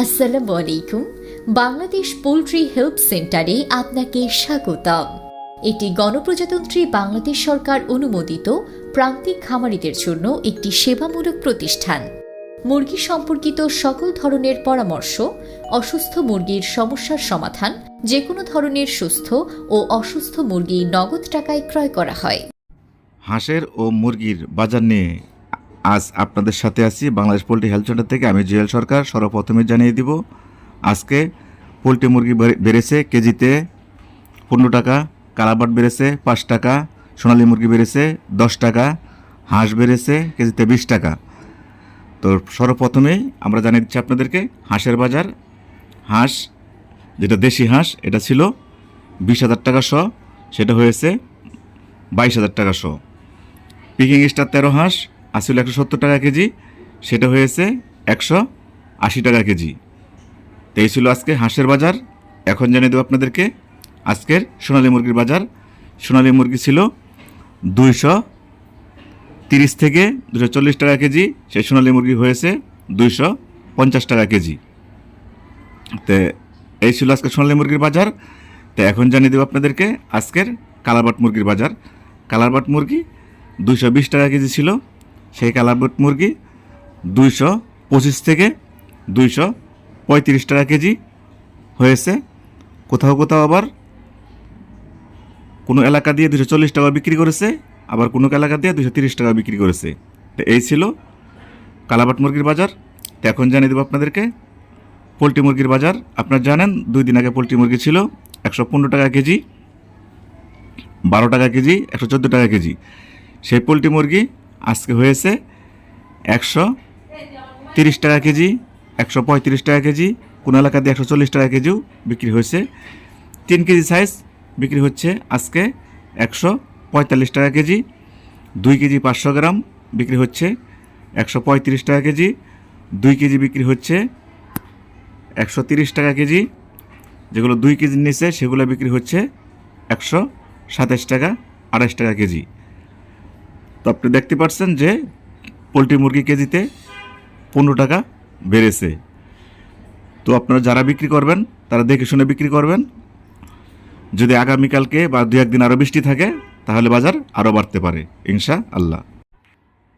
আসসালামু আলাইকুম। Bangladesh poultry help সেন্টারে আপনাকে স্বাগতম। এটি গণপ্রজাতন্ত্রী বাংলাদেশ সরকার অনুমোদিত প্রান্তিক খামারিদের জন্য একটি সেবামূলক প্রতিষ্ঠান। মুরগি সম্পর্কিত সকল ধরনের পরামর্শ, অসুস্থ মুরগির সমস্যার সমাধান, যে কোনো ধরনের সুস্থ ও অসুস্থ মুরগি নগদ টাকায় ক্রয় করা হয়। হাঁসের ও মুরগির বাজার নিয়ে আজ আপনাদের সাথে আছি বাংলাদেশ পোলট্রি হেলথ সেন্টার থেকে। আমি জুয়েল সরকার। সর্বপ্রথমে জানিয়ে দিব, আজকে পোলট্রি মুরগি বেড়েছে কেজিতে 15 টাকা, কালাবাট বেড়েছে 5 টাকা, সোনালী মুরগি বেড়েছে 10 টাকা, হাঁস বেড়েছে কেজিতে 20 টাকা। তো সর্বপ্রথমেই আমরা জানিয়ে দিচ্ছি আপনাদেরকে হাঁসের বাজার। হাঁস যেটা দেশি হাঁস, এটা ছিল 20,000 টাকা শ, সেটা হয়েছে 22,000 টাকা শ। পিকিং স্টার 13 হাঁস আসলে 170 টাকা কেজি, সেটা হয়েছে 180 টাকা কেজি। তো এই ছিল আজকে হাঁসের বাজার। এখন জানিয়ে দেবো আপনাদেরকে আজকের সোনালী মুরগির বাজার। সোনালী মুরগি ছিল 230 থেকে 240 টাকা কেজি, সেই সোনালী মুরগি হয়েছে 250 টাকা কেজি। তো এই ছিল আজকে সোনালী মুরগির বাজার। তো এখন জানিয়ে দেবো আপনাদেরকে আজকের কালারবাট মুরগির বাজার। কালারবাট মুরগি 220 টাকা কেজি ছিল, সেই কালারবাট মুরগি 225 থেকে 235 টাকা কেজি হয়েছে। কোথাও কোথাও আবার কোনো এলাকা দিয়ে 240 টাকা বিক্রি করেছে, আবার কোনো এলাকা দিয়ে 230 টাকা বিক্রি করেছে। তো এই ছিল কালারবাট মুরগির বাজার। তো এখন জানিয়ে দেবো আপনাদেরকে পোলট্রি মুরগির বাজার। আপনারা জানেন 2 দিন আগে পোলট্রি মুরগি ছিল 115 টাকা কেজি, 12 টাকা কেজি, 114 টাকা কেজি। সেই পোলট্রি মুরগি আজকে হয়েছে 130 টাকা কেজি, 135 টাকা কেজি, কোনো এলাকাতে 140 টাকা কেজিও বিক্রি হয়েছে। 3 কেজি সাইজ বিক্রি হচ্ছে আজকে 145 টাকা কেজি। 2 কেজি 500 গ্রাম বিক্রি হচ্ছে 135 টাকা কেজি। 2 কেজি বিক্রি হচ্ছে 130 টাকা কেজি। যেগুলো 2 কেজির নিচে সেগুলো বিক্রি হচ্ছে 127 টাকা, 28 টাকা কেজি। তো আপনি দেখতে পাচ্ছেন যে পোলট্রি মুরগি কেজিতে 15 টাকা বেড়েছে। তো আপনারা যারা বিক্রি করবেন তারা দেখে শুনে বিক্রি করবেন। যদি আগামীকালকে বা 2-1 দিন আরও বৃষ্টি থাকে তাহলে বাজার আরও বাড়তে পারে ইনশাআল্লাহ।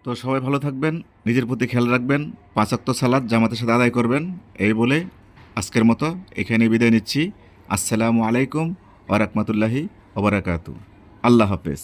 তো সবাই ভালো থাকবেন, নিজের প্রতি খেয়াল রাখবেন, 5 ওয়াক্ত সালাত জামাতের সাথে আদায় করবেন। এই বলে আজকের মতো এখানে বিদায় নিচ্ছি। আসসালামু আলাইকুম ওয়া রাহমাতুল্লাহি ওয়া বারাকাতুহু। আল্লাহ হাফেজ।